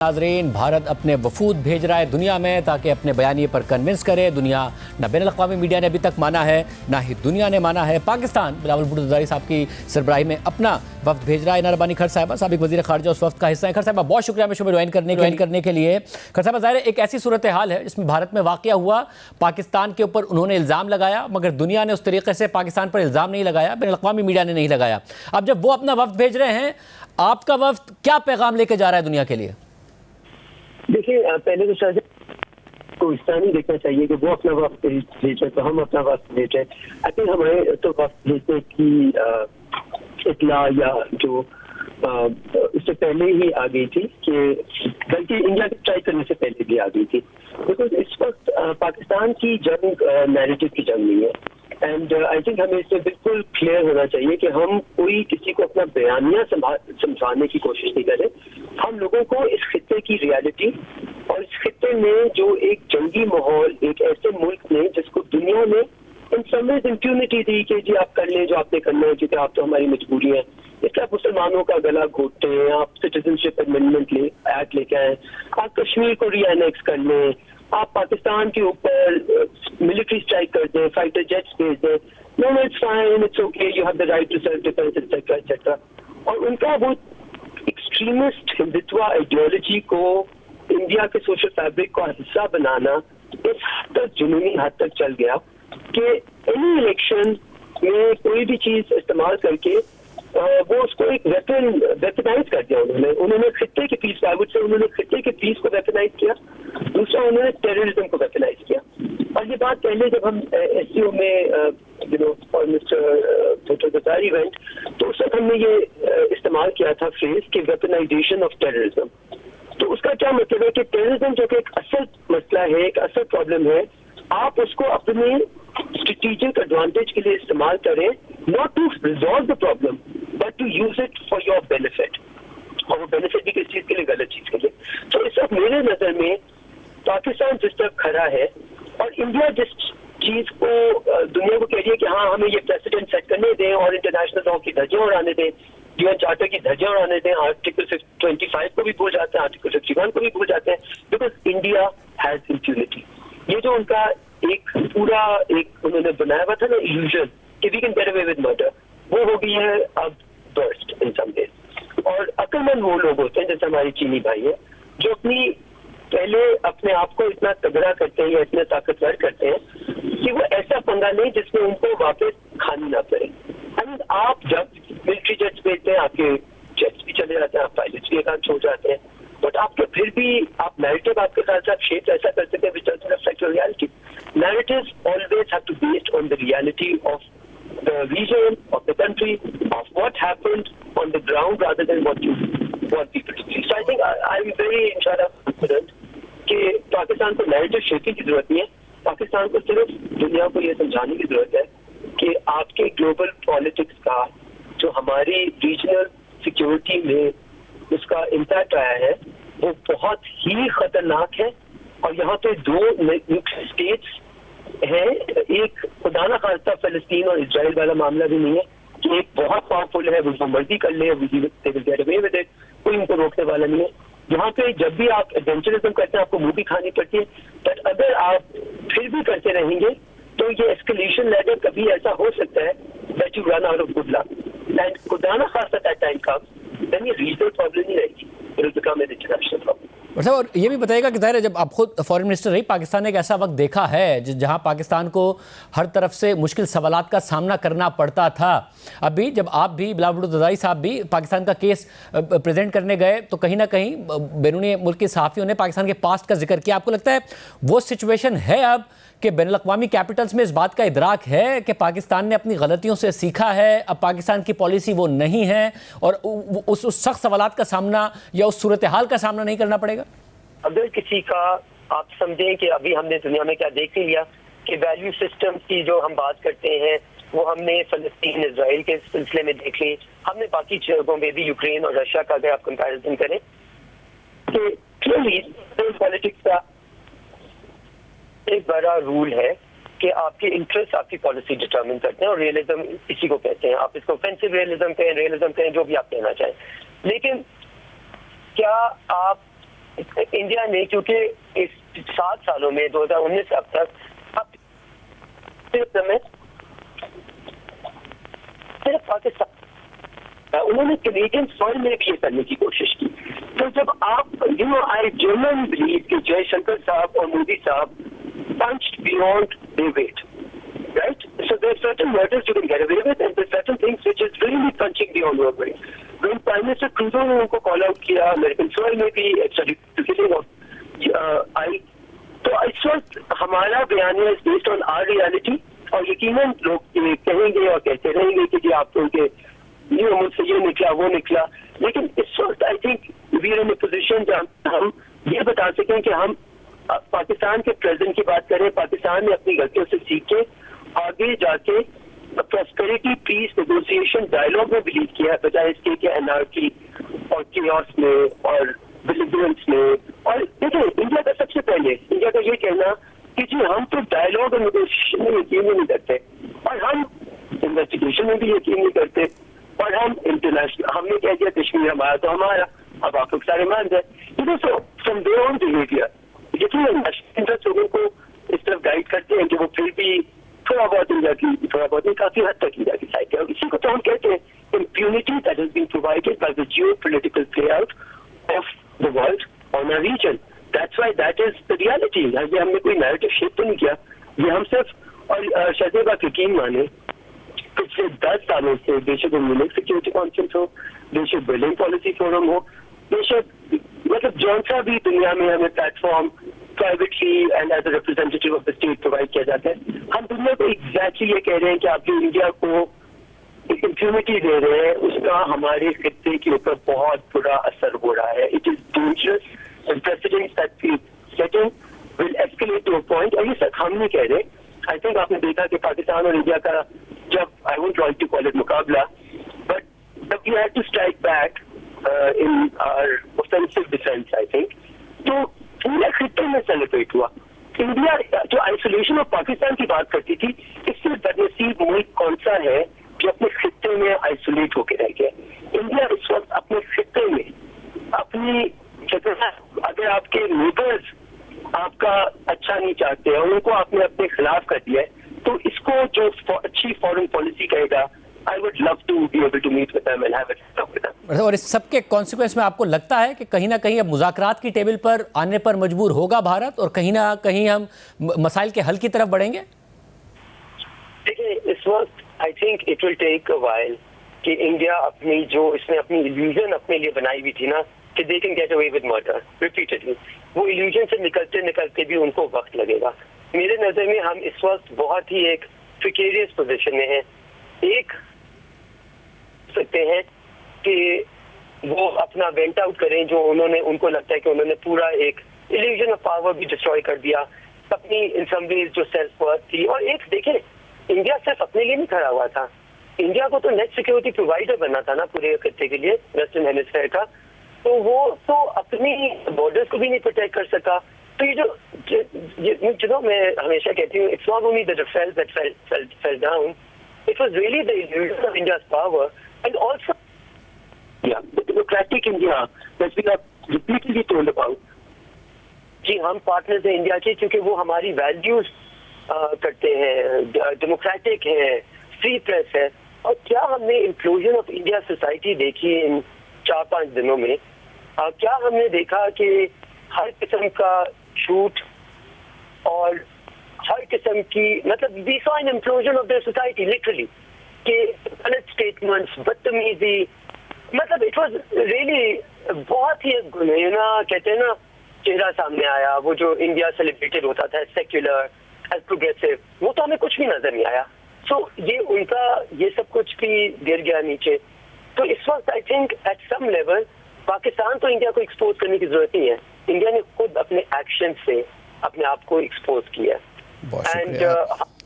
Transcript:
नाज़रीन, भारत अपने वफूद भेज रहा है दुनिया में ताकि अपने बयानिए पर कन्विंस करे। दुनिया न बैन अल-अक़वामी मीडिया ने अभी तक माना है, ना ही दुनिया ने माना है। पाकिस्तान बिलावल भुट्टो ज़रदारी साहब की सरबराही में अपना वफ्द भेज रहा है। इना रब्बानी खर साहिबा साबिक़ वज़ीर ख़ारिजा उस वफ्द का हिस्सा है। खर साहिबा बहुत शुक्रिया हमें ज्वाइन करने के लिए। खर साहिबा, ज़ाहिर एक ऐसी सूरत हाल है जिसमें भारत में वाक़या हुआ, पाकिस्तान के ऊपर उन्होंने इल्ज़ाम लगाया, मगर दुनिया ने उस तरीके से पाकिस्तान पर इल्ज़ाम नहीं लगाया, बैन अल-अक़वामी मीडिया ने नहीं लगाया। अब जब वो अपना वफ्द भेज रहे हैं, आपका वफ्द क्या पैगाम लेके जा रहा है दुनिया के लिए? देखिए, पहले तो शायद को इस तरह नहीं देखना चाहिए कि वो अपना वक्त भेज रहे तो हम अपना वक्त भेज रहे। आई थिंक हमारे तो वक्त भेजने की इत्तला या जो उससे पहले ही आ गई थी, कि बल्कि इंडिया के स्ट्राइक करने से पहले भी आ गई थी। बिकॉज इस वक्त पाकिस्तान की जंग नैरेटिव की जंग नहीं है। एंड आई थिंक हमें इससे बिल्कुल क्लियर होना चाहिए कि हम कोई किसी को अपना बयानिया समझाने की कोशिश नहीं करें। हम लोगों को इस खित्ते की रियलिटी और इस खित्ते में जो एक जंगी माहौल, एक ऐसे मुल्क में जिसको दुनिया में इन समवेज इम्प्यूनिटी दी कि जी आप कर लें जो आपने करना है, क्योंकि आप तो हमारी मजबूरी है, इसलिए आप मुसलमानों का गला घोटते हैं, आप सिटीजनशिप अमेंडमेंट एक्ट लेके आए, आप कश्मीर को री एनेक्स कर लें, आप पाकिस्तान के ऊपर मिलिट्री स्ट्राइक कर दें, फाइटर जेट्स भेज दें, no it's fine, it's okay, you have the right to self defence et cetera et cetera. और उनका वो एक्सट्रीमिस्ट हिंदुत्व आइडियोलॉजी को इंडिया के सोशल फैब्रिक का हिस्सा बनाना इस हद तक जुनूनी हद तक चल गया कि एनी इलेक्शन में कोई भी चीज इस्तेमाल करके वो उसको एक वेपनाइज कर दिया। उन्होंने खित्ते के पीस से उन्होंने खित्ते के पीस को वेपनाइज किया, दूसरा उन्होंने टेररिज्म को वेपनाइज किया। और ये बात पहले जब हम एससीओ में foreign minister Bhutto Zardari went, तो उस वक्त हमने ये इस्तेमाल किया था फ्रेज कि वेपनाइजेशन ऑफ टेररिज्म। तो उसका क्या मतलब है कि टेररिज्म जो कि एक असल मसला है, एक असल प्रॉब्लम है, आप उसको अपने स्ट्रेटेजिक एडवांटेज के लिए इस्तेमाल करें, not to resolve the problem but to use it for your benefit. और वो बेनिफिट भी किस चीज के लिए? गलत चीज के लिए। तो इस वक्त मेरे नजर में पाकिस्तान जिस तरफ खड़ा है और इंडिया जिस चीज को दुनिया को कह रही है कि हाँ हमें ये प्रेसिडेंट सेट करने दें और इंटरनेशनल लॉ की धज्जियां उड़ाने दें, यूएन चार्टर की धज्जियां उड़ाने दें, आर्टिकल 25 को भी भूल जाते हैं, आर्टिकल 51 को भी भूल जाते हैं, बिकॉज इंडिया हैज इम्प्यूनिटी। ये जो उनका एक पूरा एक उन्होंने बनाया हुआ था ना इल्यूजन कि we can get away with murder, वो हो गई है अब बर्स्ट इन सम वेज। और अक्लमंद वो लोग होते हैं जैसे हमारी चीनी भाई है, जो पहले अपने आप को इतना तगड़ा करते हैं या इतने ताकतवर करते हैं कि वो ऐसा पंगा नहीं जिसमें उनको वापस खानी ना पड़े। एंड आप जब मिलिट्री जेट्स भेजते हैं, आपके जेट्स भी चले जाते हैं, आप पायलट्स भी एक आध छोड़ जाते हैं, बट आपके फिर भी आप नैरेटिव आपके साथ साथ शेप ऐसा कर सकते हैं विच doesn't reflect your reality. Narratives always have to be based on the reality of the region, of the country, of what happened on the ground rather than what people to see. So I think I'm very inshallah confident कि पाकिस्तान को narrative shaping की जरूरत नहीं है। पाकिस्तान को सिर्फ दुनिया को ये समझाने की जरूरत है कि आपके ग्लोबल पॉलिटिक्स का जो हमारी रीजनल सिक्योरिटी में उसका इम्पैक्ट आया है वो बहुत ही खतरनाक है। और यहाँ पे दो न्यूक्लियर स्टेट्स हैं, एक खुदा ना खास्ता फलस्तीन और इजराइल वाला मामला भी नहीं है कि एक बहुत पावरफुल है, वो जो मर्जी कर ले, कोई उनको रोकने वाला नहीं है। यहाँ पे जब भी आप एडवेंचरिज्म करते हैं आपको मुंह भी खानी पड़ती है, बट अगर आप फिर भी करते रहेंगे तो ये एस्केलेशन लेवल कभी ऐसा हो सकता है that you run out of good luck and खुदा ना खास्ता दैट टाइम कम्स, देन ये रीजनल प्रॉब्लम नहीं रहेगी, it will become an international problem. और ये भी बताइएगा कि ज़ाहिर है जब आप खुद फॉरेन मिनिस्टर रही, पाकिस्तान ने एक ऐसा वक्त देखा है जहां पाकिस्तान को हर तरफ से मुश्किल सवालात का सामना करना पड़ता था। अभी जब आप भी बिलावल भुट्टो ज़रदारी साहब भी पाकिस्तान का केस प्रेजेंट करने गए तो कहीं ना कहीं बैरूनी मुल्क के सहाफ़ियों ने पाकिस्तान के पास्ट का जिक्र किया। आपको लगता है वो सिचुएशन है अब कि बैनुल अक़वामी कैपिटल्स में इस बात का इदराक है कि पाकिस्तान ने अपनी गलतियों से सीखा है, अब पाकिस्तान की पॉलिसी वो नहीं है और उस सख्त सवालात का सामना या उस सूरत हाल का सामना नहीं करना पड़ेगा? अगर किसी का आप समझें कि अभी हमने दुनिया में क्या देख लिया कि वैल्यू सिस्टम की जो हम बात करते हैं वो हमने फलस्तीन इजराइल के सिलसिले में देख ली, हमने बाकी जगहों में भी यूक्रेन और रशिया का अगर आप कंपैरिजन करें तो क्लियरली पॉलिटिक्स का एक बड़ा रूल है कि आपके इंटरेस्ट आपकी पॉलिसी डिटरमिन करते हैं और रियलिज्म इसी को कहते हैं। आप इसको ऑफेंसिव रियलिज्म कहें, जो भी आप कहना चाहें, लेकिन क्या आप انڈیا نے کیونکہ اس 7 سالوں میں 2019 سے اب تک صرف پاکستان انہوں نے کینیڈین سوئل میں بھی یہ کرنے کی کوشش کی. تو جب آپ آئی جرمن بلیو کہ جے شنکر صاحب اور مودی صاحب پنچڈ beyond their weight, right? So there are certain murders you can get away with, and there are certain things which is really punching beyond your weight. When Prime Minister Trudeau نے ان کو call out کیا American soil میں بھی تو اس وقت ہمارا بیانیہ is based on our reality, اور یقیناً لوگ کہیں گے اور کہتے رہیں گے کہ جی آپ تو ان کے مجھ سے یہ نکلا وہ نکلا, لیکن اس وقت I think we are in a position جہاں ہم یہ بتا سکیں کہ ہم پاکستان کے پریزیڈنٹ کی بات کریں, پاکستان نے اپنی غلطیوں سے سیکھ کے آگے جا کے پراسپیرٹی پیس نیگوسیشن ڈائلاگ میں بلیو کیا ہے بجائے اس کے کہ انارکی اور کیوس میں اور بلیگرنس میں. اور دیکھیں انڈیا کا سب سے پہلے انڈیا کا یہ کہنا کہ جی ہم تو ڈائلاگ اور نیگوسیشن میں یقین ہی نہیں کرتے, اور ہم انویسٹیگیشن میں بھی یقین نہیں کرتے, اور ہم انٹرنیشنل ہم نے کہہ دیا کشمیر ہمارا تو ہمارا, اب آپ لوگ سارے مان جائیں. So from their own behaviour یقین نیشنل انٹرسٹ لوگوں کو اس طرف گائڈ کرتے ہیں کہ وہ پھر بھی تھوڑا بہت انڈیا کی کافی حد تک انڈیا کی سائڈ ہے. اور اسی کو تو ہم کہتے ہیں impunity that has been provided by the geopolitical play out of the world on a region. That's why that is the reality. یہ ہم نے کوئی نیریٹو شیپ تو نہیں کیا, یہ ہم صرف اور شہزاد کا یقین مانے پچھلے 10 سالوں سے بے شک ملک سیکورٹی کانفرنس ہو, بے شک بلڈنگ پالیسی فورم ہو, بے شک مطلب جون سا بھی دنیا میں ہمیں plate form privately and as a representative of the state provide کیا جاتا ہے, ہم دنیا کو ایگزیکٹلی یہ کہہ رہے ہیں کہ آپ جو انڈیا کو ایک امپیونٹی دے رہے ہیں اس کا ہمارے خطے کے اوپر بہت برا اثر ہو رہا ہے. It is dangerous and precedents that we setting will escalate to a point. اور یہ سب ہم نہیں کہہ رہے. آئی تھنک آپ نے دیکھا کہ پاکستان اور انڈیا کا جب I won't like to call it مقابلہ, بٹ جب we had to strike back in our offensive defence I think, تو پورے خطے میں سیلیبریٹ ہوا. انڈیا جو آئسولیشن آف پاکستان کی بات کرتی تھی, اس سے بدنصیب ملک کون سا ہے جو اپنے خطے میں آئسولیٹ ہو کے رہ گیا. انڈیا اس وقت اپنے خطے میں اپنی اگر آپ کے نیبرز آپ کا اچھا نہیں چاہتے ہیں, ان کو آپ نے اپنے خلاف کر دیا ہے, تو اس کو جو اچھی فورن پالیسی کہے گا I would love to be able to meet with them and have a talk with them. اور اس سب کے کانسیکوینس میں آپ کو لگتا ہے کہ کہیں نہ کہیں اب مذاکرات کی ٹیبل پر آنے پر مجبور ہوگا بھارت, اور کہیں نہ کہیں ہم مسائل کے حل کی طرف بڑھیں گے؟ دیکھیں اس وقت I think it will take a while کہ انڈیا اپنی جو اس نے اپنی illusion اپنے لیے بنائی ہوئی تھی نا کہ they can get away with murder repeatedly, وہ illusion سے نکلتے نکلتے بھی ان کو وقت لگے گا. میرے نظر میں ہم اس وقت بہت ہی ایک پریکیریس پوزیشن میں ہیں. ایک سکتے ہیں کہ وہ اپنا وینٹ آؤٹ کریں جو انہوں نے, ان کو لگتا ہے کہ انہوں نے پورا ایک illusion آف پاور بھی ڈسٹروائے کر دیا, اپنی ان سم ویز جو سیلف ورتھ تھی. اور ایک دیکھیں انڈیا صرف اپنے لیے نہیں کھڑا ہوا تھا, انڈیا کو تو نیٹ سیکورٹی پرووائڈر بننا تھا نا پورے خطے کے لیے ویسٹرن ہیمسفیئر کا, تو وہ تو اپنی بارڈرز کو بھی نہیں پروٹیکٹ کر سکا. تو یہ جو میں ہمیشہ کہتی ہوں, it's not only the Rafales that fell down, it was really the illusion of India's power and also the democratic India that we have repeatedly told about. جی ہم پارٹنرز ہیں انڈیا کے کیونکہ وہ ہماری ویلیوز کرتے ہیں, ڈیموکریٹک ہے, free press ہے. اور کیا ہم نے انکلوژن آف انڈیا سوسائٹی دیکھی ان 4-5 دنوں میں؟ کیا ہم نے دیکھا کہ ہر قسم کا جھوٹ اور ہر قسم کی مطلب we saw an implosion of their society literally, کہ غلط اسٹیٹمنٹس, بدتمیزی, مطلب اٹ واز ریئلی بہت ہی گنہینا کہتے ہیں نا چہرہ سامنے آیا. وہ جو انڈیا سیلیبریٹڈ ہوتا تھا سیکولر ایز پروگریسو, وہ تو ہمیں کچھ بھی نظر نہیں آیا. سو یہ ان کا یہ سب کچھ بھی گر گیا نیچے. تو اس وقت I think at some level Pakistan تو انڈیا کو ایکسپوز کرنے کی ضرورت نہیں ہے, انڈیا نے خود اپنے ایکشن سے اپنے آپ کو ایکسپوز کیا. بہت شکریہ.